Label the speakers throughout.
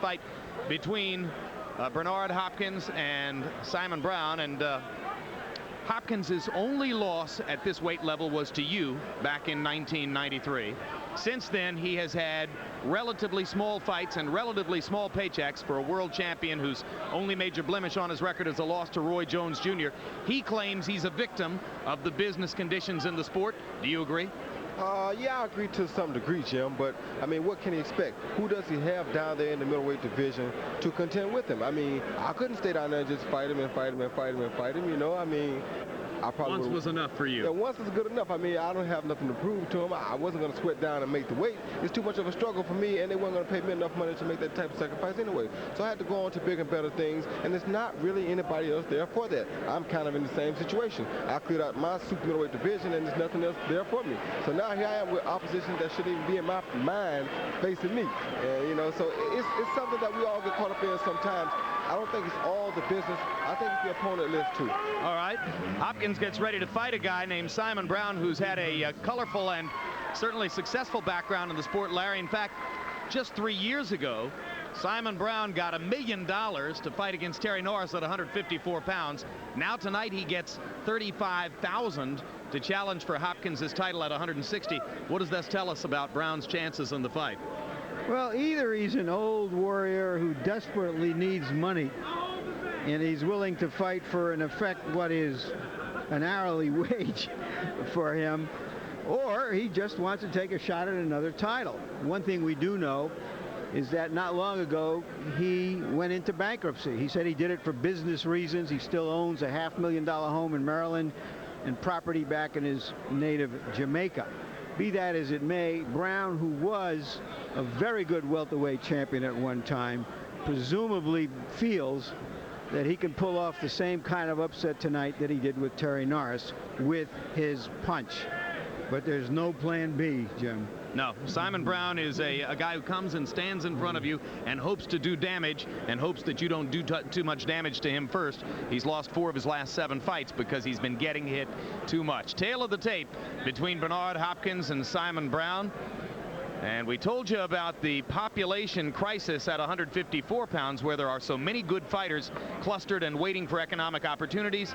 Speaker 1: Fight between Bernard Hopkins and Simon Brown, and Hopkins' only loss at this weight level was to you back in 1993. Since then, he has had relatively small fights and relatively small paychecks for a world champion whose only major blemish on his record is a loss to Roy Jones Jr. He claims he's a victim of the business conditions in the sport. Do you agree?
Speaker 2: Yeah, I agree to some degree, Jim, but I mean, what can he expect? Who does he have down there in the middleweight division to contend with him? I mean, I couldn't stay down there and just fight him and fight him and fight him and fight him, you know? I mean, I probably
Speaker 1: once was enough for you.
Speaker 2: Yeah, once is good enough. I mean, I don't have nothing to prove to him. I wasn't going to sweat down and make the weight. It's too much of a struggle for me, and they weren't going to pay me enough money to make that type of sacrifice anyway. So I had to go on to bigger and better things, and there's not really anybody else there for that. I'm kind of in the same situation. I cleared out my super middleweight division, and there's nothing else there for me. So now here I am with opposition that shouldn't even be in my mind facing me. And, you know, so it's something that we all get caught up in sometimes. I don't think it's all the business. I think it's the opponent list, too.
Speaker 1: All right. Hopkins gets ready to fight a guy named Simon Brown, who's had a colorful and certainly successful background in the sport, Larry. In fact, just 3 years ago, Simon Brown got $1 million to fight against Terry Norris at 154 pounds. Now tonight he gets $35,000 to challenge for Hopkins' title at 160. What does this tell us about Brown's chances in the fight?
Speaker 3: Well, either he's an old warrior who desperately needs money, and he's willing to fight for, in effect, what is an hourly wage for him, or he just wants to take a shot at another title. One thing we do know is that not long ago he went into bankruptcy. He said he did it for business reasons. He still owns a $500,000 home in Maryland and property back in his native Jamaica. Be that as it may, Brown, who was a very good welterweight champion at one time, presumably feels that he can pull off the same kind of upset tonight that he did with Terry Norris with his punch. But there's no plan B, Jim.
Speaker 1: No, Simon Brown is a guy who comes and stands in front of you and hopes to do damage and hopes that you don't do too much damage to him first. He's lost 4 of his last 7 fights because he's been getting hit too much. Tail of the tape between Bernard Hopkins and Simon Brown. And we told you about the population crisis at 154 pounds, where there are so many good fighters clustered and waiting for economic opportunities.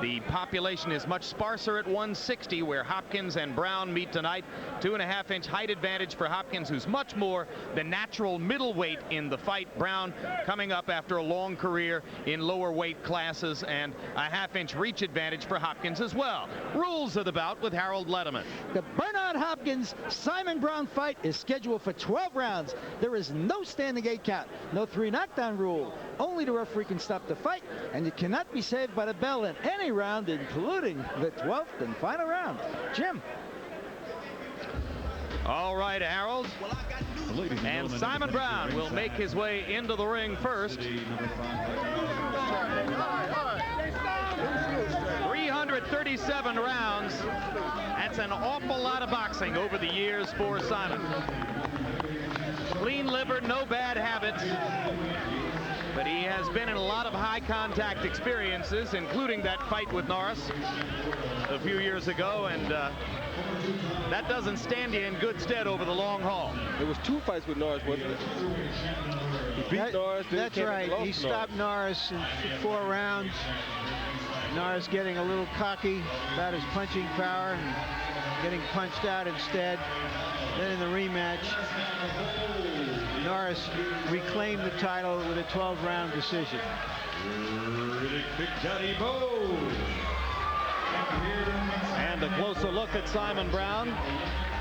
Speaker 1: The population is much sparser at 160, where Hopkins and Brown meet tonight. 2.5-inch height advantage for Hopkins, who's much more the natural middleweight in the fight. Brown coming up after a long career in lower weight classes, and a 1/2-inch reach advantage for Hopkins as well. Rules of the bout with Harold Letterman.
Speaker 4: The Bernard Hopkins Simon Brown fight is scheduled for 12 rounds. There is no standing 8 count, no 3 knockdown rule. Only the referee can stop the fight, and you cannot be saved by the bell in any round, including the 12th and final round. Jim.
Speaker 1: All right, Harold. And Simon Brown will make his way into the ring first. 337 rounds. That's an awful lot of boxing over the years for Simon. Clean-livered, no bad habits. But he has been in a lot of high-contact experiences, including that fight with Norris a few years ago, and that doesn't stand you in good stead over the long haul.
Speaker 2: There was 2 fights with Norris, wasn't it? He beat Norris.
Speaker 3: That's right. He stopped Norris in 4 rounds. Norris getting a little cocky about his punching power and getting punched out instead. Then in the rematch, Norris reclaimed the title with a 12-round decision.
Speaker 1: And a closer look at Simon Brown.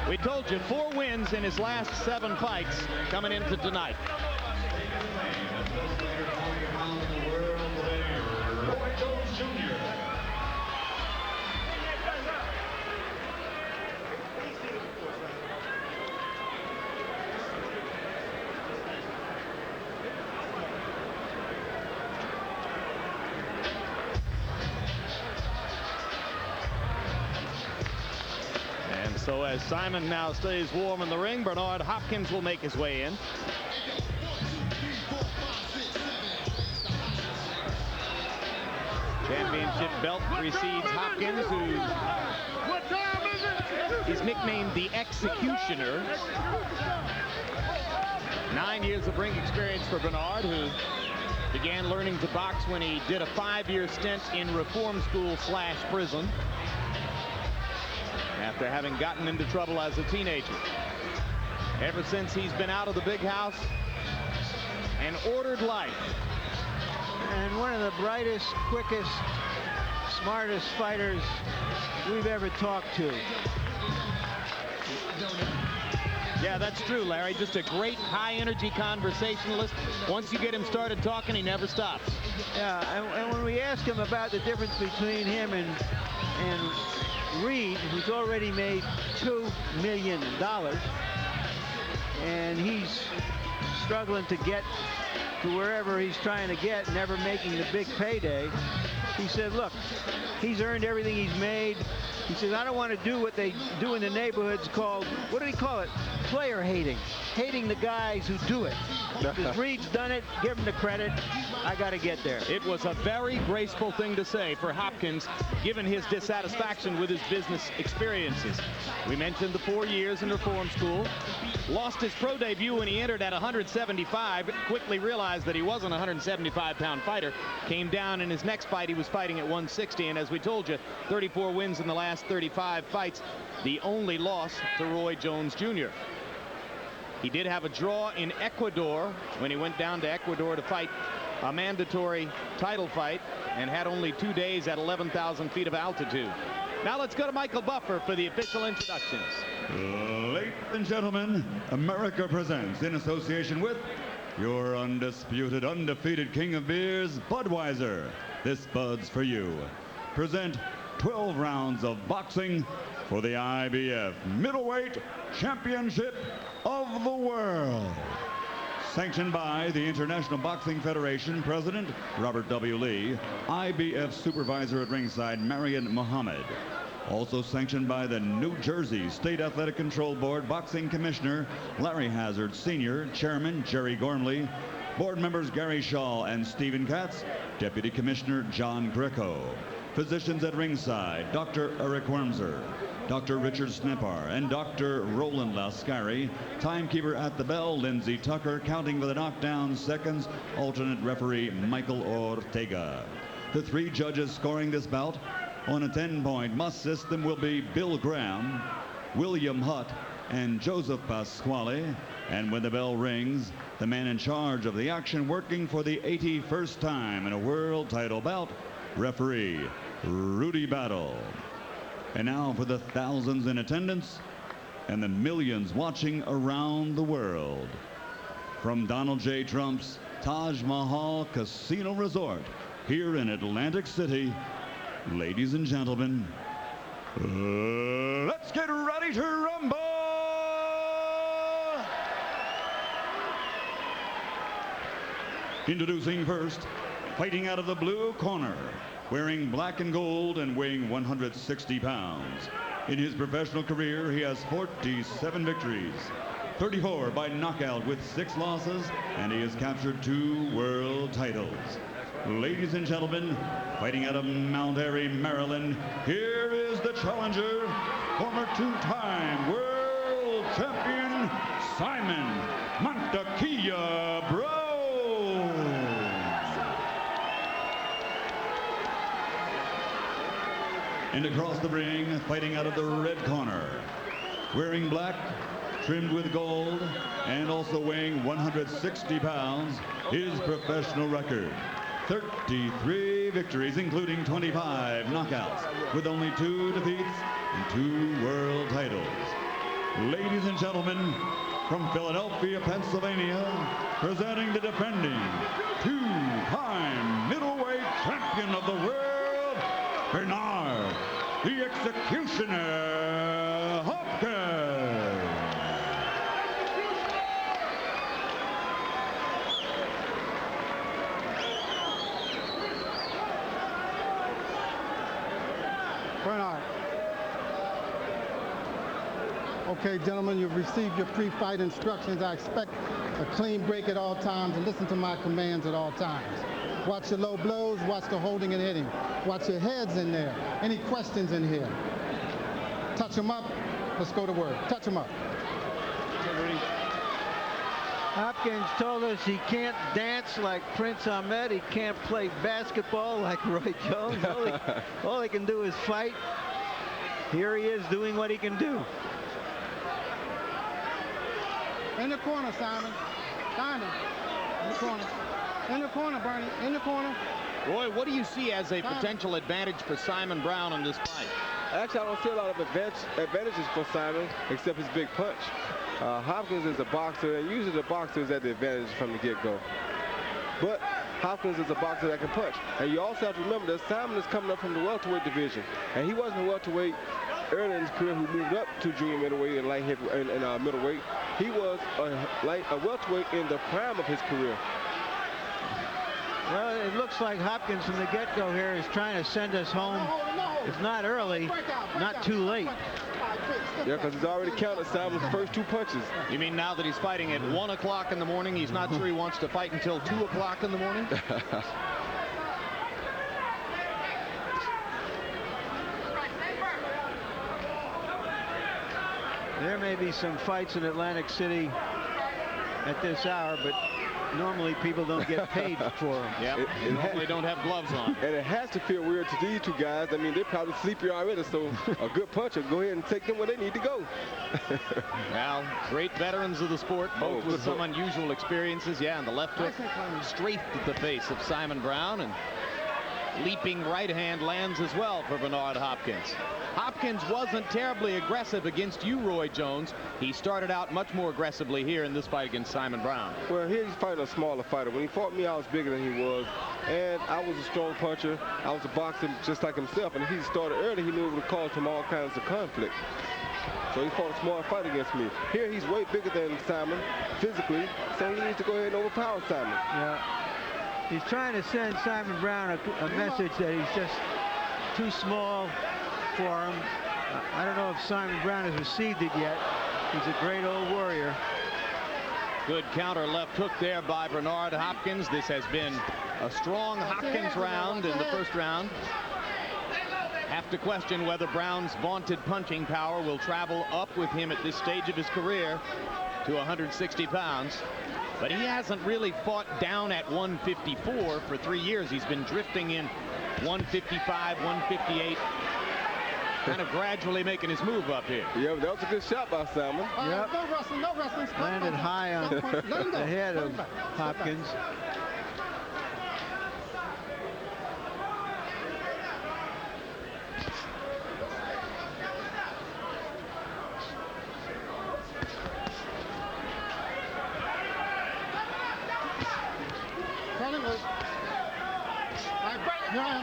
Speaker 1: We told you 4 wins in his last 7 fights coming into tonight. So as Simon now stays warm in the ring, Bernard Hopkins will make his way in. Championship belt precedes Hopkins, who is nicknamed the Executioner. 9 years of ring experience for Bernard, who began learning to box when he did a 5-year stint in reform school / prison after having gotten into trouble as a teenager. Ever since, he's been out of the big house and ordered life.
Speaker 3: And one of the brightest, quickest, smartest fighters we've ever talked to.
Speaker 1: Yeah, that's true, Larry. Just a great high-energy conversationalist. Once you get him started talking, he never stops.
Speaker 3: Yeah, and when we ask him about the difference between him and Reed, who's already made $2 million, and he's struggling to get to wherever he's trying to get, never making the big payday, he said, look, he's earned everything he's made. He says, I don't want to do what they do in the neighborhoods called, what do they call it? Player hating. Hating the guys who do it. Because Reed's done it, give him the credit. I got to get there.
Speaker 1: It was a very graceful thing to say for Hopkins, given his dissatisfaction with his business experiences. We mentioned the 4 years in reform school. Lost his pro debut when he entered at 175, quickly realized that he wasn't a 175-pound fighter. Came down in his next fight, he was fighting at 160, and as we told you, 34 wins in the last 35 fights, the only loss to Roy Jones Jr. He did have a draw in Ecuador when he went down to Ecuador to fight a mandatory title fight and had only 2 days at 11,000 feet of altitude. Now let's go to Michael Buffer for the official introductions.
Speaker 5: Ladies and gentlemen, America presents, in association with your undisputed, undefeated king of beers, Budweiser. This Bud's for you. Present 12 rounds of boxing for the IBF Middleweight Championship of the World. Sanctioned by the International Boxing Federation President Robert W. Lee, IBF Supervisor at ringside Marion Muhammad. Also sanctioned by the New Jersey State Athletic Control Board Boxing Commissioner Larry Hazard Sr., Chairman Jerry Gormley, Board members Gary Shaw and Stephen Katz, Deputy Commissioner John Greco. Physicians at ringside, Dr. Eric Wormser, Dr. Richard Snepar, and Dr. Roland Lascari. Timekeeper at the bell, Lindsey Tucker. Counting for the knockdown seconds, alternate referee Michael Ortega. The 3 judges scoring this bout on a 10-point must system will be Bill Graham, William Hutt, and Joseph Pasquale. And when the bell rings, the man in charge of the action, working for the 81st time in a world title bout, referee Rudy Battle. And now for the thousands in attendance and the millions watching around the world. From Donald J. Trump's Taj Mahal Casino Resort here in Atlantic City, ladies and gentlemen, let's get ready to rumble! Introducing first, fighting out of the blue corner, wearing black and gold and weighing 160 pounds. In his professional career, he has 47 victories, 34 by knockout with 6 losses, and he has captured 2 world titles. Ladies and gentlemen, fighting out of Mount Airy, Maryland, here is the challenger, former 2-time world champion, Simon Montequilla Bro. And across the ring, fighting out of the red corner, wearing black, trimmed with gold, and also weighing 160 pounds, his professional record. 33 victories, including 25 knockouts, with only 2 defeats and 2 world titles. Ladies and gentlemen, from Philadelphia, Pennsylvania, presenting the defending 2-time middleweight champion of the world, Bernard, the Executioner Hopkins.
Speaker 6: Bernard. Okay, gentlemen, you've received your pre-fight instructions. I expect a clean break at all times and listen to my commands at all times. Watch your low blows, watch the holding and hitting. Watch your heads in there. Any questions in here? Touch them up. Let's go to work. Touch them up.
Speaker 3: Hopkins told us he can't dance like Prince Ahmed. He can't play basketball like Roy Jones. All he can do is fight. Here he is doing what he can do.
Speaker 6: In the corner, Simon. Simon. In the corner. In the corner, Bernie. In the corner.
Speaker 1: Roy, what do you see as a potential advantage for Simon Brown in this fight?
Speaker 2: Actually, I don't see a lot of advantages for Simon, except his big punch. Hopkins is a boxer, and usually the boxer is at the advantage from the get-go. But Hopkins is a boxer that can punch. And you also have to remember that Simon is coming up from the welterweight division. And he wasn't a welterweight early in his career who moved up to junior middleweight and light heavyweight and middleweight. He was a welterweight in the prime of his career.
Speaker 3: Well, it looks like Hopkins from the get-go here is trying to send us home, if not early, not too late.
Speaker 2: Yeah, because he's already counted Simon's first 2 punches.
Speaker 1: You mean now that he's fighting at 1 o'clock in the morning, he's not sure he wants to fight until 2 o'clock in the morning?
Speaker 3: There may be some fights in Atlantic City at this hour, but normally people don't get paid for them.
Speaker 1: Yeah, normally don't have gloves on.
Speaker 2: And it has to feel weird to these 2 guys. I mean, they're probably sleepy already, so a good puncher, go ahead and take them where they need to go.
Speaker 1: Well, great veterans of the sport, both with some unusual experiences. Yeah, and the left hook straight at the face of Simon Brown, and leaping right hand lands as well for Bernard Hopkins. Hopkins wasn't terribly aggressive against you, Roy Jones. He started out much more aggressively here in this fight against Simon Brown.
Speaker 2: Well, here he's fighting a smaller fighter. When he fought me, I was bigger than he was. And I was a strong puncher. I was a boxer just like himself. And if he started early, he knew it would cause him all kinds of conflict. So he fought a small fight against me. Here he's way bigger than Simon physically, so he needs to go ahead and overpower Simon.
Speaker 3: Yeah. He's trying to send Simon Brown a message that he's just too small for him. I don't know if Simon Brown has received it yet. He's a great old warrior.
Speaker 1: Good counter left hook there by Bernard Hopkins. This has been a strong Hopkins round in the first round. Have to question whether Brown's vaunted punching power will travel up with him at this stage of his career to 160 pounds. But he hasn't really fought down at 154 for 3 years. He's been drifting in 155, 158, kind of gradually making his move up here.
Speaker 2: Yeah, that was a good shot by Simon.
Speaker 6: Yep. No wrestling, no wrestling.
Speaker 3: Landed high on the head of Hopkins.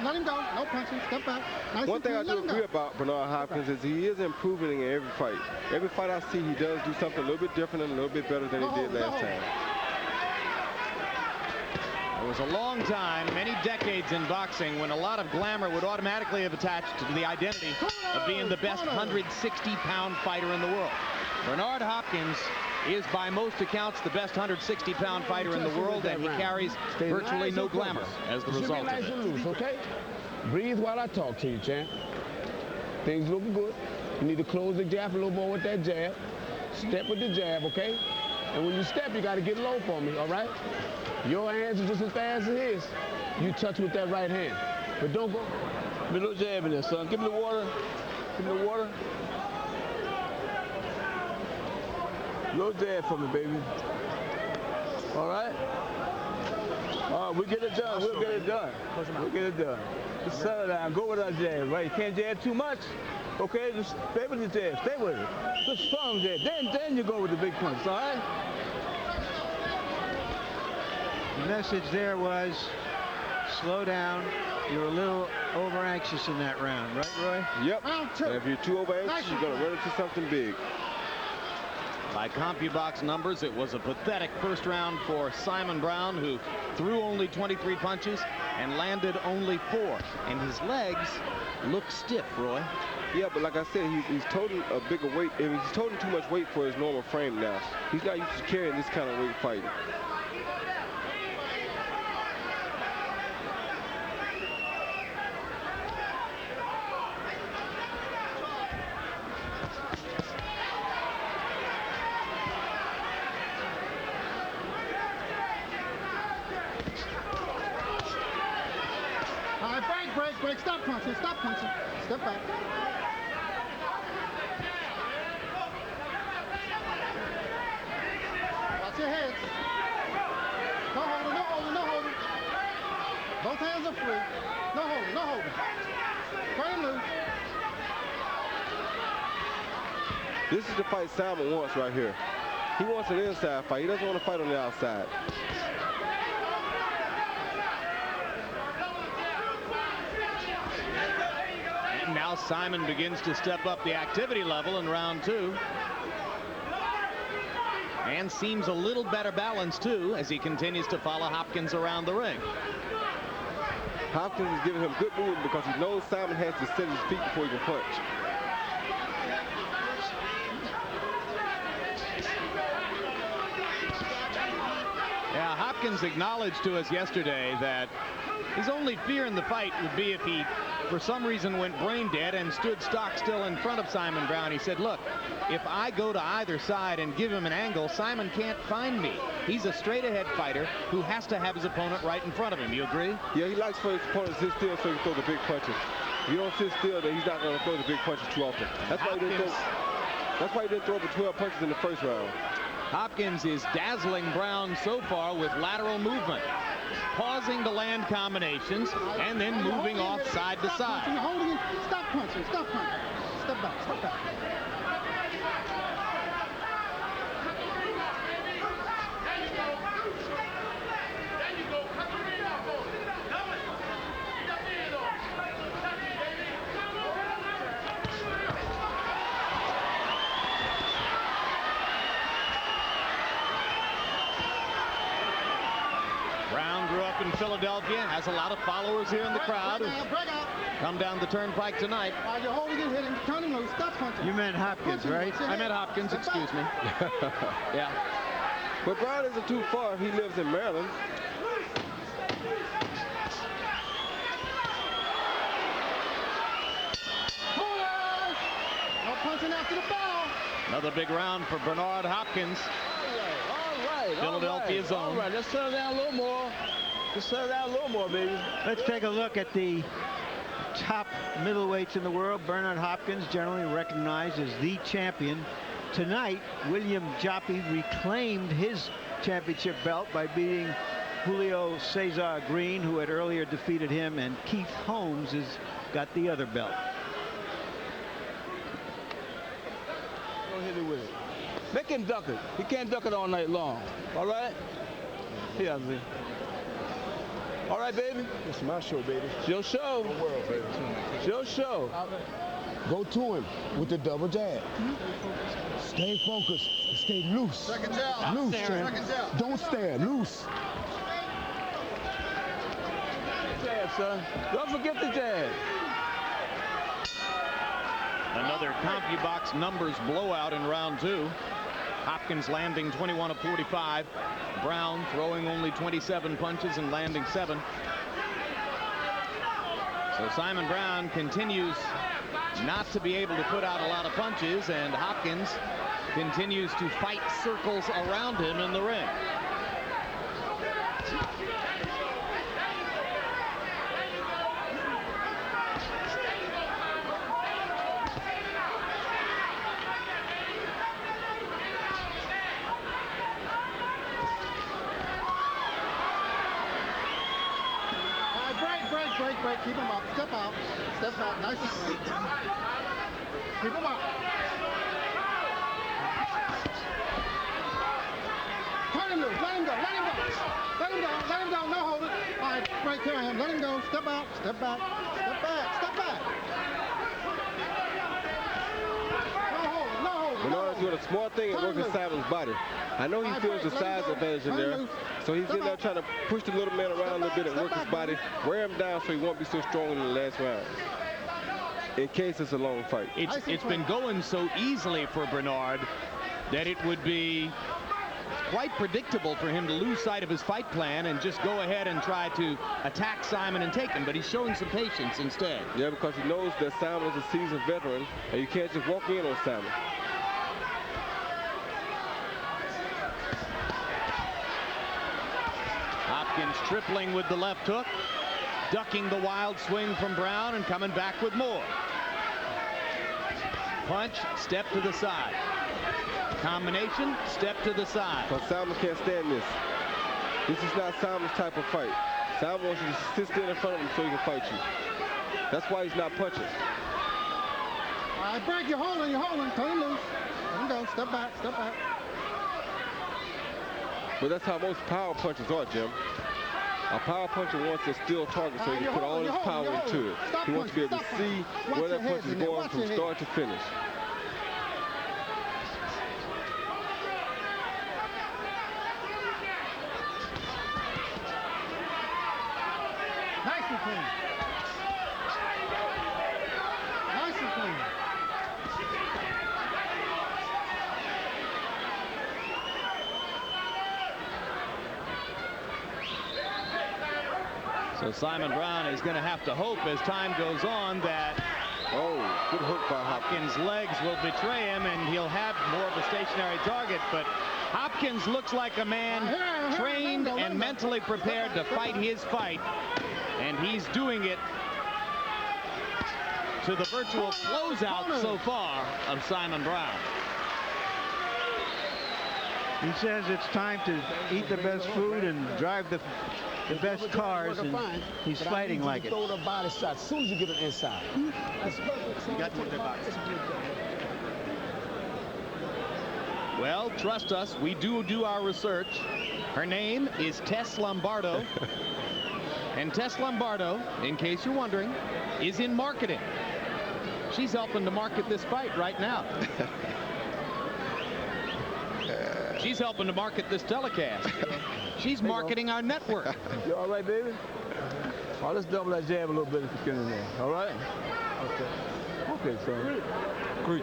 Speaker 6: Let him go. No punching. Step back. Nice.
Speaker 2: One thing I do agree about Bernard Hopkins is he is improving in every fight. Every fight I see, he does do something a little bit different and a little bit better than he did last time.
Speaker 1: There was a long time, many decades in boxing, when a lot of glamour would automatically have attached to the identity of being the best 160-pound fighter in the world. Bernard Hopkins is by most accounts the best 160-pound fighter in the world, and he carries virtually no glamour as the result of it.
Speaker 7: Loose, okay? Breathe while I talk to you, champ. Things looking good. You need to close the jab a little more with that jab. Step with the jab, okay? And when you step, you got to get low for me, all right? Your hands are just as fast as his. You touch with that right hand. But don't go. Give me a little jab in there, son. Give me the water. Give me the water. Little jab for me, baby. All right? All right, we'll get it done. We'll get it done. We'll get it done. Just settle down. Go with our jab, right? You can't jab too much. Okay, just stay with your jab. Stay with it. Good strong jab. Then you go with the big punch, all right?
Speaker 3: The message there was, slow down. You're a little over-anxious in that round, right, Roy?
Speaker 2: Yep. And if you're too over-anxious, you're going to run into something big.
Speaker 1: By CompuBox numbers, it was a pathetic first round for Simon Brown, who threw only 23 punches and landed only 4. And his legs look stiff, Roy.
Speaker 2: Yeah, but like I said, he's toting a bigger weight. I mean, he's toting too much weight for his normal frame now. He's not used to carrying this kind of weight fighting.
Speaker 6: break. Stop punching. Stop punching. Step back. Watch your head. No holding, no holding, no holding. Both hands are free. No holding, no holding. Turn him loose.
Speaker 2: This is the fight Simon wants right here. He wants an inside fight. He doesn't want to fight on the outside.
Speaker 1: And now Simon begins to step up the activity level in round 2. And seems a little better balanced, too, as he continues to follow Hopkins around the ring.
Speaker 2: Hopkins is giving him good movement because he knows Simon has to set his feet before he can punch.
Speaker 1: Yeah, Hopkins acknowledged to us yesterday that his only fear in the fight would be if he, for some reason, went brain dead and stood stock still in front of Simon Brown. He said, look, if I go to either side and give him an angle, Simon can't find me. He's a straight-ahead fighter who has to have his opponent right in front of him. You agree?
Speaker 2: Yeah, he likes for his opponent to sit still so he can throw the big punches. If you don't sit still, then he's not going to throw the big punches too often. That's why he didn't throw over 12 punches in the first round.
Speaker 1: Hopkins is dazzling Brown so far with lateral movement, pausing to land combinations and then moving off side to side.
Speaker 6: Stop punching, stop punching. Step back, step back.
Speaker 1: In Philadelphia, has a lot of followers here in the crowd who come down the turnpike tonight.
Speaker 6: While you're holding it, hit him, turn him loose, stop punching.
Speaker 3: You meant Hopkins, right?
Speaker 1: I meant Hopkins, excuse me. Yeah.
Speaker 2: But Brown isn't too far. He lives in Maryland.
Speaker 6: No punching after the bell.
Speaker 1: Another big round for Bernard Hopkins. Philadelphia's own.
Speaker 7: All right, let's settle down a little more. Let's settle down a little more, baby.
Speaker 3: Let's take a look at the top middleweights in the world. Bernard Hopkins, generally recognized as the champion. Tonight, William Joppy reclaimed his championship belt by beating Julio Cesar Green, who had earlier defeated him, and Keith Holmes has got the other belt.
Speaker 7: Go hit it with it. Make him duck it. He can't duck it all night long. All right? Here, Z. All right, baby?
Speaker 2: It's my show, baby.
Speaker 7: It's your show.
Speaker 2: The world, baby.
Speaker 7: It's your show.
Speaker 8: Go to him with the double jab. Stay focused. Stay loose.
Speaker 6: Second jab.
Speaker 8: Loose, champ. Don't stare. Loose.
Speaker 7: Jab, son. Don't forget the jab.
Speaker 1: Another CompuBox numbers blowout in round 2. Hopkins landing 21 of 45. Brown throwing only 27 punches and landing 7. So Simon Brown continues not to be able to put out a lot of punches, and Hopkins continues to fight circles around him in the ring.
Speaker 6: Break, keep him up, step out, step back, nice and straight. Keep him up. Turn him loose, let him go, let him go. Let him go, let him go, no hold it. All right, break here on him, let him go, step out, step back, step back, step back. No hold it, no hold it.
Speaker 2: Bernard's doing a smart thing and working Simon's body. I know he feels the size advantage in there. So he's in there trying to push the little man around a little bit and work his body, wear him down so he won't be so strong in the last round, in case it's a long fight.
Speaker 1: It's been going so easily for Bernard that it would be quite predictable for him to lose sight of his fight plan and just go ahead and try to attack Simon and take him, but he's showing some patience instead.
Speaker 2: Yeah, because he knows that Simon is a seasoned veteran and you can't just walk in on Simon.
Speaker 1: Hopkins tripling with the left hook. ducking the wild swing from Brown and coming back with more. Punch, step to the side. Combination, step to the side.
Speaker 2: But Simon can't stand this. This is not Simon's type of fight. Simon wants you to sit still in front of him so he can fight you. That's why he's not punching.
Speaker 6: All right, break. You're holding. Turn him loose. Let him go. Step back.
Speaker 2: But that's how most power punchers are, Jim. A power puncher wants a still target so he can put all his power into it. He wants to be able to see where that punch is going from start to finish.
Speaker 6: Nice and clean. Nice and clean.
Speaker 1: So Simon Brown is going to have to hope as time goes on that
Speaker 2: good hook by
Speaker 1: Hopkins' legs will betray him and he'll have more of a stationary target. But Hopkins looks like a man trained and mentally prepared to fight his fight. And he's doing it to the virtual closeout so far of Simon Brown.
Speaker 3: He says it's time to eat the best food and drive the best cars, and he's fighting like it.
Speaker 8: Throw the body shot as soon as you get it inside. That's perfect. You got to hit the box.
Speaker 1: Well, trust us, we do our research. Her name is Tess Lombardo. And Tess Lombardo, in case you're wondering, is in marketing. She's helping to market this fight right now. She's helping to market this telecast. She's marketing our network.
Speaker 7: You all right, baby? Oh, let's double that jab a little bit if you can in there. All right? Okay, son.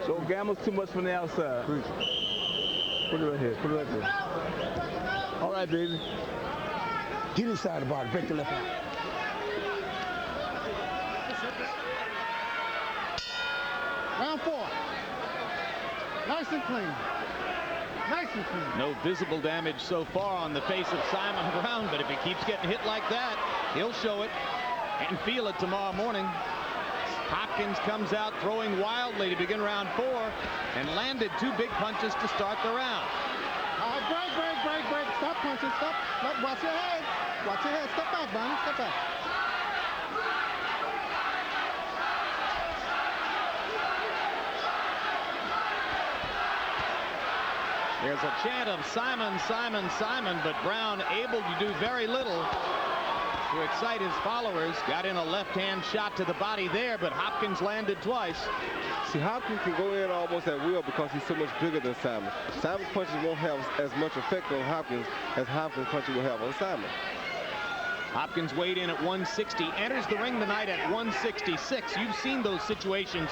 Speaker 7: Don't gamble too much from the outside. Put it right here. Put it right there. All right, baby.
Speaker 8: Get inside the body. Break the left arm.
Speaker 6: Round 4. Nice and clean. Nice and clean.
Speaker 1: No visible damage so far on the face of Simon Brown, but if he keeps getting hit like that, he'll show it and feel it tomorrow morning. Hopkins comes out throwing wildly to begin round 4 and landed 2 big punches to start the round.
Speaker 6: All right, break. Stop punching. Stop. Watch your head. Watch your head. Step back, Barney. Step back.
Speaker 1: There's a chant of Simon, Simon, Simon, but Brown able to do very little to excite his followers. Got in a left-hand shot to the body there, but Hopkins landed twice.
Speaker 2: See, Hopkins can go in almost at will because he's so much bigger than Simon. Simon's punches won't have as much effect on Hopkins as Hopkins' punches will have on Simon.
Speaker 1: Hopkins weighed in at 160, enters the ring tonight at 166. You've seen those situations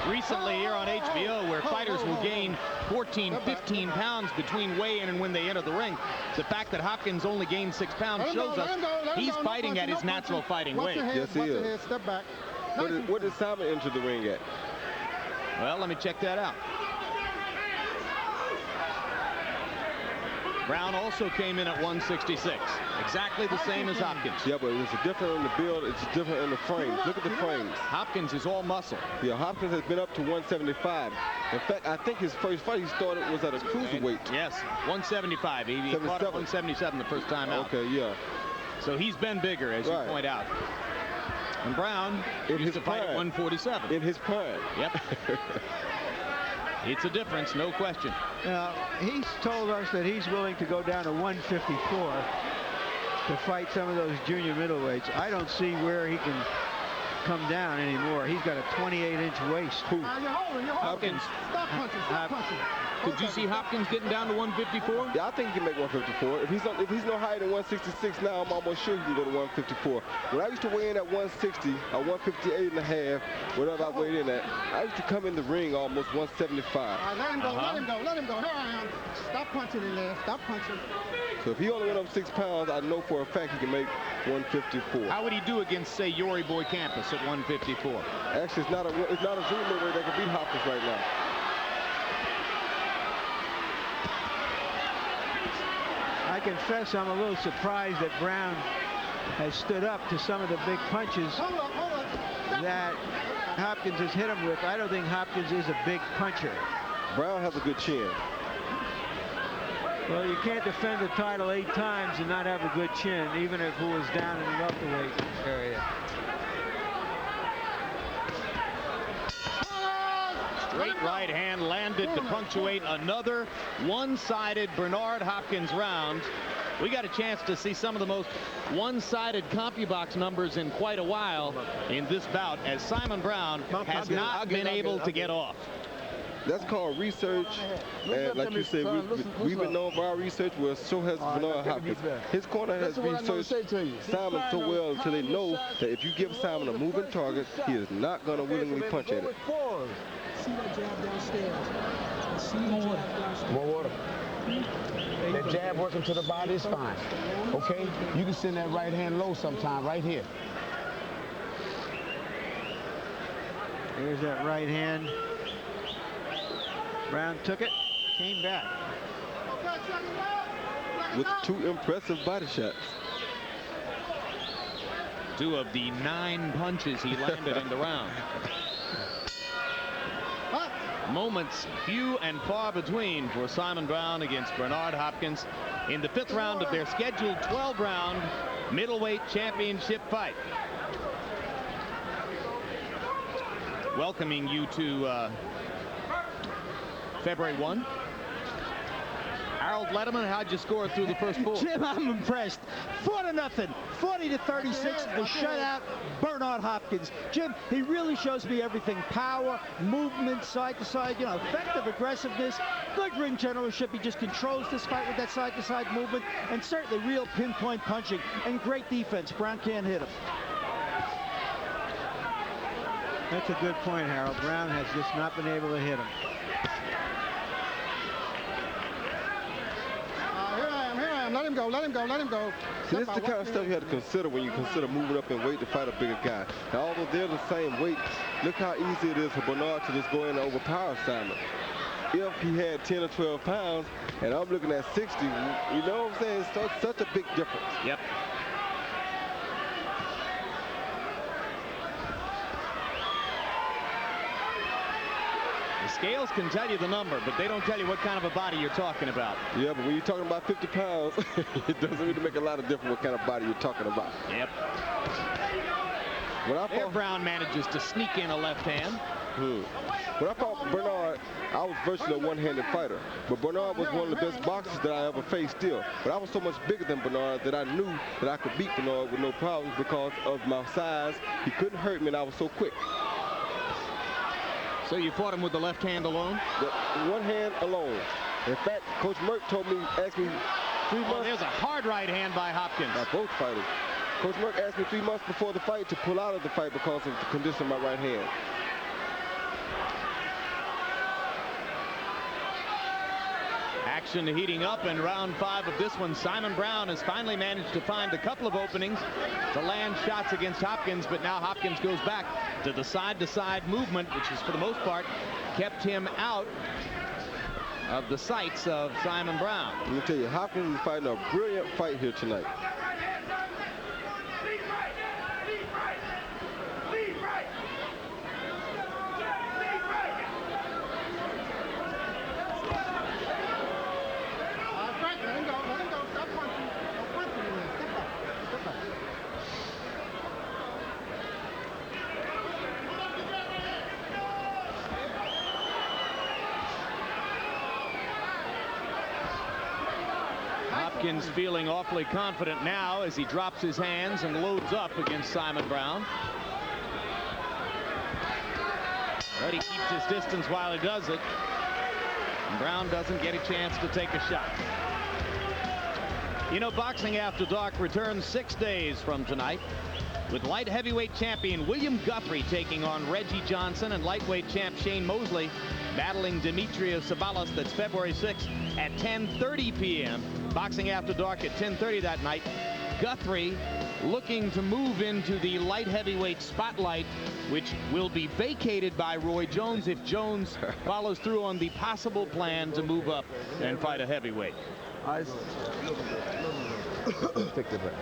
Speaker 1: recently here on HBO where fighters will gain 14, 15 pounds between weigh-in and when they enter the ring. The fact that Hopkins only gained 6 pounds shows us he's fighting at his natural fighting weight.
Speaker 2: Yes, he is.
Speaker 6: Step back.
Speaker 2: What did Simon enter the ring at?
Speaker 1: Well, let me check that out. Brown also came in at 166. Exactly the same as Hopkins.
Speaker 2: Yeah, but it's different in the build. It's different in the frames. Look at the frames.
Speaker 1: Hopkins is all muscle.
Speaker 2: Yeah, Hopkins has been up to 175. In fact, I think his first fight he started was at a cruiserweight.
Speaker 1: Yes, 175. He fought at 177 the first time out.
Speaker 2: Okay, yeah.
Speaker 1: So he's been bigger, as you point out. And Brown used to fight at 147.
Speaker 2: In his prime.
Speaker 1: Yep. It's a difference, no question.
Speaker 3: He's told us that he's willing to go down to 154 to fight some of those junior middleweights. I don't see where he can come down anymore. He's got a 28-inch waist.
Speaker 6: You're holding.
Speaker 1: Hopkins.
Speaker 6: Stop punching.
Speaker 1: Could you see Hopkins getting down to 154?
Speaker 2: Yeah, I think he can make 154. If he's no higher than 166 now, I'm almost sure he can go to 154. When I used to weigh in at 160 or 158 and a half, whatever I weighed in at, I used to come in the ring almost 175.
Speaker 6: All right, let him go. Here I am. Stop punching in there. Stop punching.
Speaker 2: So if he only went up 6 pounds, I know for a fact he can make 154.
Speaker 1: How would he do against, say, Yori Boy Campus at 154?
Speaker 2: Actually, it's not a junior middleweight that can beat Hopkins right now.
Speaker 3: I confess I'm a little surprised that Brown has stood up to some of the big punches that Hopkins has hit him with. I don't think Hopkins is a big puncher.
Speaker 2: Brown has a good chin.
Speaker 3: Well, you can't defend the title 8 times and not have a good chin, even if it was down in the welterweight area.
Speaker 1: Straight right hand landed to punctuate another one-sided Bernard Hopkins round. We got a chance to see some of the most one-sided CompuBox numbers in quite a while in this bout, as Simon Brown has not been able to get off.
Speaker 2: That's called research, and like you said, we've been known for our research. Well, so has Bernard Hopkins. His corner has researched Simon so well until they know that if you give Simon a moving target, he is not going to willingly punch at it.
Speaker 9: See that jab downstairs. See that jab downstairs.
Speaker 7: More water. That jab working to the body is fine. Okay? You can send that right hand low sometime, right here.
Speaker 3: Here's that right hand. Brown took it, came back.
Speaker 2: With 2 impressive body shots.
Speaker 1: 2 of the 9 punches he landed in the round. Moments few and far between for Simon Brown against Bernard Hopkins in the 5th round of their scheduled 12-round middleweight championship fight. Welcoming you to February 1. Harold Letterman, how'd you score through the first 4?
Speaker 4: Jim, I'm impressed. 4-0, 40-36, the shutout, Bernard Hopkins. Jim, he really shows me everything. Power, movement, side to side, you know, effective aggressiveness, good ring generalship. He just controls this fight with that side to side movement, and certainly real pinpoint punching and great defense. Brown can't hit him.
Speaker 3: That's a good point, Harold. Brown has just not been able to hit him.
Speaker 6: Let him go, let him go, let him go.
Speaker 2: See, this is the kind of stuff you have to consider when you consider moving up in weight to fight a bigger guy. Now, although they're the same weight, look how easy it is for Bernard to just go in and overpower Simon. If he had 10 or 12 pounds, and I'm looking at 60, you know what I'm saying? It's such a big difference.
Speaker 1: Yep. Scales can tell you the number, but they don't tell you what kind of a body you're talking about.
Speaker 2: Yeah, but when you're talking about 50 pounds, it doesn't really make a lot of difference what kind of body you're talking about.
Speaker 1: Yep.
Speaker 2: When
Speaker 1: Brown manages to sneak in a left hand.
Speaker 2: When I fought Bernard, I was virtually a one-handed fighter. But Bernard was one of the best boxers that I ever faced still. But I was so much bigger than Bernard that I knew that I could beat Bernard with no problems because of my size. He couldn't hurt me, and I was so quick.
Speaker 1: So you fought him with the left hand alone?
Speaker 2: One hand alone. In fact, Coach Merck asked me 3 months.
Speaker 1: Oh, there's a hard right hand by Hopkins.
Speaker 2: By both fighters. Coach Merck asked me 3 months before the fight to pull out of the fight because of the condition of my right hand.
Speaker 1: Action heating up in round 5 of this one. Simon Brown has finally managed to find a couple of openings to land shots against Hopkins, but now Hopkins goes back to the side-to-side movement, which has, for the most part, kept him out of the sights of Simon Brown.
Speaker 2: Let me tell you, Hopkins is fighting a brilliant fight here tonight.
Speaker 1: Hopkins feeling awfully confident now as he drops his hands and loads up against Simon Brown. But he keeps his distance while he does it. And Brown doesn't get a chance to take a shot. You know, Boxing After Dark returns 6 days from tonight with light heavyweight champion William Guthrie taking on Reggie Johnson, and lightweight champ Shane Mosley battling Demetrius Sabalas. That's February 6th at 10:30 p.m. Boxing After Dark at 10:30 that night. Guthrie looking to move into the light heavyweight spotlight, which will be vacated by Roy Jones if Jones follows through on the possible plan to move up and fight a heavyweight.
Speaker 7: Take the breath.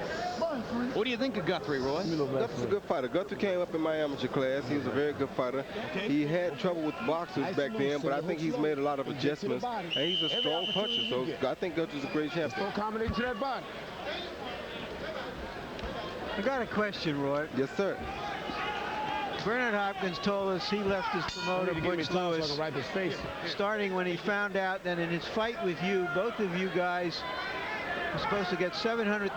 Speaker 1: What do you think of Guthrie, Roy?
Speaker 2: Guthrie's a good fighter. Guthrie came up in my amateur class. He was a very good fighter. He had trouble with boxers back then, but I think he's made a lot of adjustments. And he's a strong puncher, so I think Guthrie's a great champion.
Speaker 7: Accommodate to that body.
Speaker 3: I got a question, Roy.
Speaker 2: Yes, sir.
Speaker 3: Bernard Hopkins told us he left his promoter, Butch Lewis, starting when he found out that in his fight with you, both of you guys were supposed to get $700,000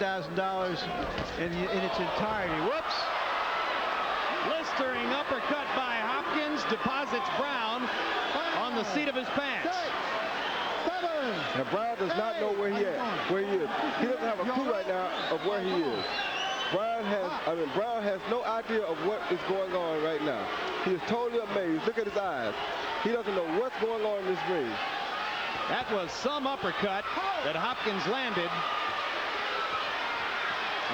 Speaker 3: in its entirety. Whoops!
Speaker 1: Blistering uppercut by Hopkins deposits Brown on the seat of his pants.
Speaker 2: And Brown does not know where he is. He doesn't have a clue right now of where he is. Brown has no idea of what is going on right now. He is totally amazed. Look at his eyes. He doesn't know what's going on in this ring.
Speaker 1: That was some uppercut that Hopkins landed.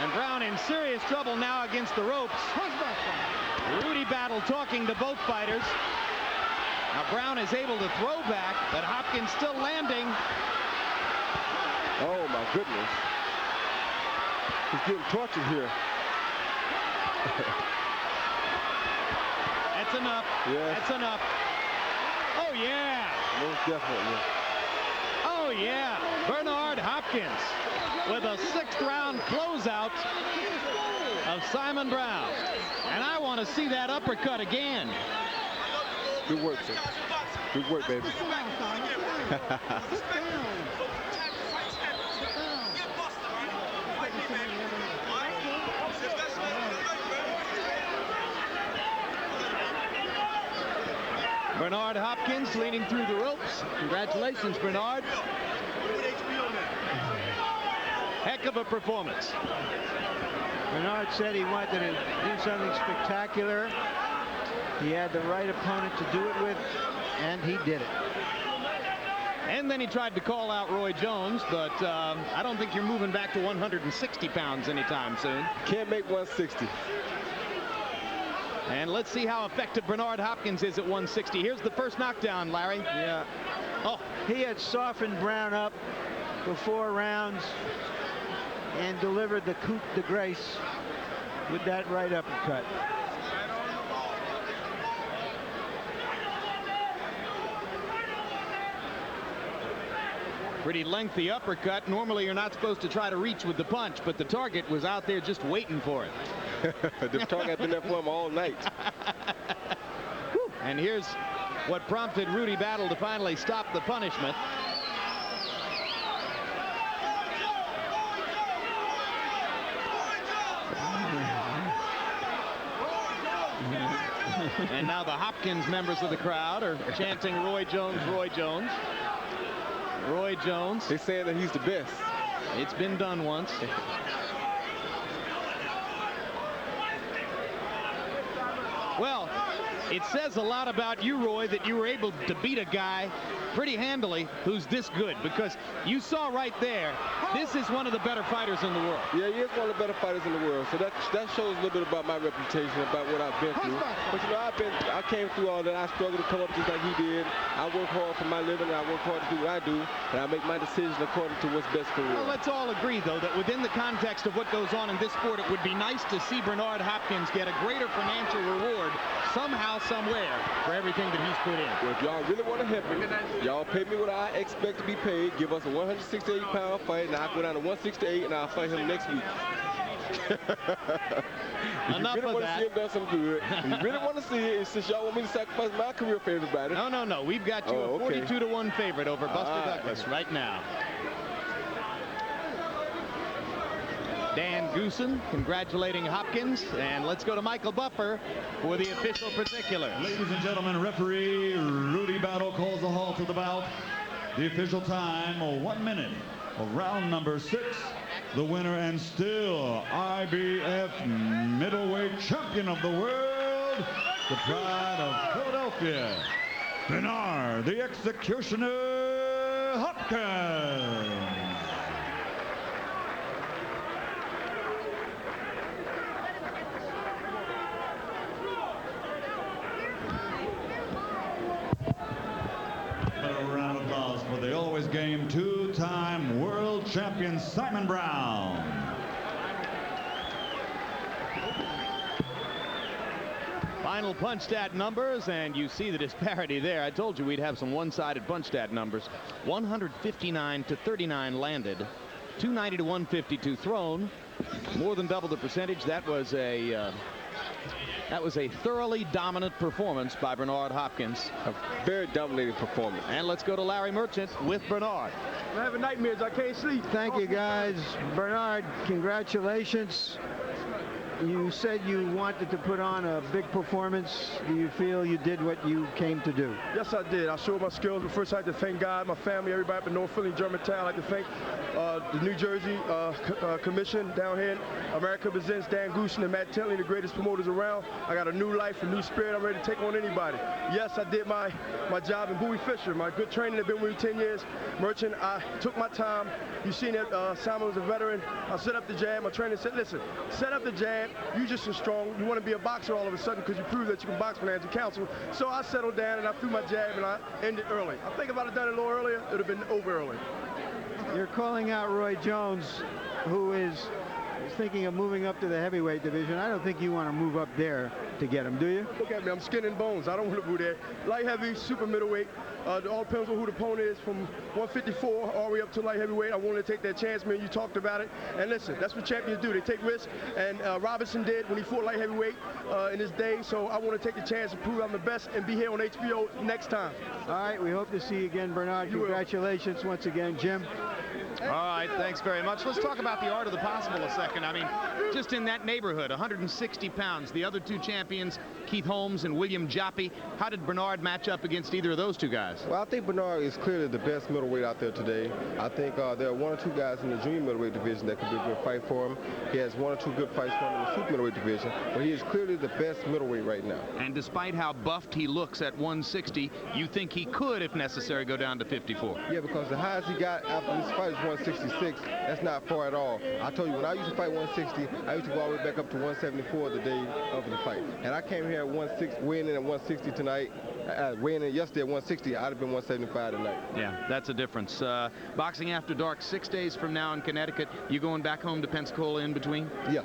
Speaker 1: And Brown in serious trouble now against the ropes. Rudy Battle talking to both fighters. Now Brown is able to throw back, but Hopkins still landing.
Speaker 2: Oh my goodness. He's getting tortured here.
Speaker 1: That's enough.
Speaker 2: Yes.
Speaker 1: That's enough. Oh yeah.
Speaker 2: Most definitely.
Speaker 1: Oh yeah. Bernard Hopkins with a 6th round closeout of Simon Brown. And I want to see that uppercut again.
Speaker 2: Good work, sir. Good work, baby.
Speaker 1: Bernard Hopkins leaning through the ropes. Congratulations, Bernard. Heck of a performance.
Speaker 3: Bernard said he wanted to do something spectacular. He had the right opponent to do it with, and he did it.
Speaker 1: And then he tried to call out Roy Jones, but I don't think you're moving back to 160 pounds anytime soon.
Speaker 2: Can't make 160.
Speaker 1: And let's see how effective Bernard Hopkins is at 160. Here's the first knockdown, Larry.
Speaker 3: Yeah.
Speaker 1: Oh,
Speaker 3: he had softened Brown up for 4 rounds and delivered the coup de grace with that right uppercut.
Speaker 1: Pretty lengthy uppercut. Normally you're not supposed to try to reach with the punch, but the target was out there just waiting for it.
Speaker 2: The target had been there for him all night.
Speaker 1: And here's what prompted Rudy Battle to finally stop the punishment. And now the Hopkins members of the crowd are chanting Roy Jones, Roy Jones. Roy Jones.
Speaker 2: They're saying that he's the best.
Speaker 1: It's been done once. Well, it says a lot about you, Roy, that you were able to beat a guy pretty handily who's this good, because you saw right there, this is one of the better fighters in the world.
Speaker 2: Yeah, he is one of the better fighters in the world. So that shows a little bit about my reputation, about what I've been through. But you know, I came through all that. I struggled to come up just like he did. I work hard for my living, and I work hard to do what I do, and I make my decisions according to what's best for me.
Speaker 1: Well, let's all agree, though, that within the context of what goes on in this sport, it would be nice to see Bernard Hopkins get a greater financial reward somehow, somewhere, for everything that he's put in.
Speaker 2: Well, if y'all really want to help me, y'all pay me what I expect to be paid. Give us a 168-pound fight, and I'll go down to 168, and I'll fight him next week.
Speaker 1: Enough
Speaker 2: you really
Speaker 1: of
Speaker 2: want to see him done some good, if you really want to see it, it's just y'all want me to sacrifice my career for everybody.
Speaker 1: No. We've got you a 42-1 favorite over Buster Douglas right now. Dan Goosen congratulating Hopkins, and let's go to Michael Buffer for the official particulars.
Speaker 5: Ladies and gentlemen, referee Rudy Battle calls a halt to the bout. The official time, 1 minute of round number 6. The winner and still IBF middleweight champion of the world, the pride of Philadelphia, Bernard the Executioner Hopkins. For the always game 2-time world champion Simon Brown.
Speaker 1: Final punch stat numbers, and you see the disparity there. I told you we'd have some one-sided punch stat numbers. 159 to 39 landed, 290 to 152 thrown, more than double the percentage. That was a thoroughly dominant performance by Bernard Hopkins.
Speaker 2: A very dominating performance.
Speaker 1: And let's go to Larry Merchant with Bernard.
Speaker 10: I'm having nightmares. I can't sleep.
Speaker 3: Thank you, guys. Bernard, congratulations. You said you wanted to put on a big performance. Do you feel you did what you came to do?
Speaker 10: Yes, I did. I showed my skills, but first I'd like to thank God, my family, everybody up in North Philly, Germantown. I'd like to thank the New Jersey Commission down here. America Presents, Dan Gushin and Matt Tinley, the greatest promoters around. I got a new life, a new spirit. I'm ready to take on anybody. Yes, I did my job in Bowie Fisher. My good training, I've been with me 10 years. Merchant, I took my time. You seen that Simon was a veteran. I set up the jab. My trainer said, listen, set up the jab. You just as strong. You want to be a boxer all of a sudden because you proved that you can box financial counsel. So I settled down and I threw my jab and I ended early. I think if I'd have done it a little earlier, it would have been over early.
Speaker 3: You're calling out Roy Jones, who is thinking of moving up to the heavyweight division. I don't think you want to move up there to get him, do you?
Speaker 10: Look at me, I'm skin and bones. I don't want to move there. Light heavy, super middleweight. It all depends on who the opponent is, from 154 all the way up to light heavyweight. I wanted to take that chance, man. You talked about it. And listen, that's what champions do. They take risks. And Robinson did when he fought light heavyweight in his day. So I want to take the chance to prove I'm the best and be here on HBO next time.
Speaker 3: All right, we hope to see you again, Bernard. Congratulations once again, Jim.
Speaker 1: All right, thanks very much. Let's talk about the art of the possible a second. I mean, just in that neighborhood, 160 pounds. The other two champions, Keith Holmes and William Joppi. How did Bernard match up against either of those two guys?
Speaker 2: Well, I think Bernard is clearly the best middleweight out there today. I think there are one or two guys in the junior middleweight division that could be a good fight for him. He has one or two good fights for him in the super middleweight division, but he is clearly the best middleweight right now.
Speaker 1: And despite how buffed he looks at 160, you think he could, if necessary, go down to 54?
Speaker 2: Yeah, because the highest he got after this fight is 166. That's not far at all. I told you, when I used to fight 160, I used to go all the way back up to 174 the day of the fight. And I came here at 160, weighing in at 160 tonight. Weighing in yesterday at 160, I'd have been 175 tonight.
Speaker 1: Yeah, that's a difference. Boxing After Dark, 6 days from now in Connecticut. You going back home to Pensacola in between?
Speaker 2: Yeah.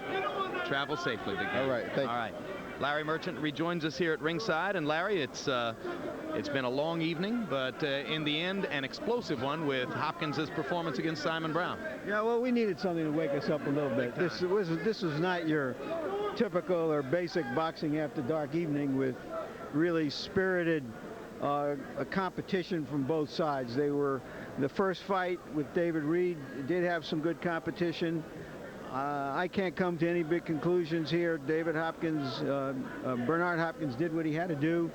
Speaker 1: Travel safely, big guy.
Speaker 2: All right, thank you.
Speaker 1: All right. Larry Merchant rejoins us here at ringside. And Larry, it's been a long evening, but in the end, an explosive one with Hopkins' performance against Simon Brown.
Speaker 3: Yeah, well, we needed something to wake us up a little bit. This was not your typical or basic Boxing After Dark evening with really spirited a competition from both sides. They were, the first fight with David Reed did have some good competition. I can't come to any big conclusions here. David Hopkins, Bernard Hopkins did what he had to do.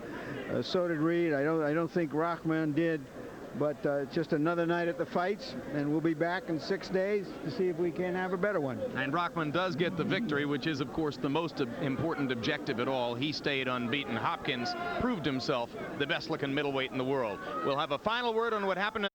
Speaker 3: So did Reed. I don't think Rahman did. But just another night at the fights, and we'll be back in 6 days to see if we can have a better one.
Speaker 1: And Rahman does get the victory, which is, of course, the most important objective at all. He stayed unbeaten. Hopkins proved himself the best-looking middleweight in the world. We'll have a final word on what happened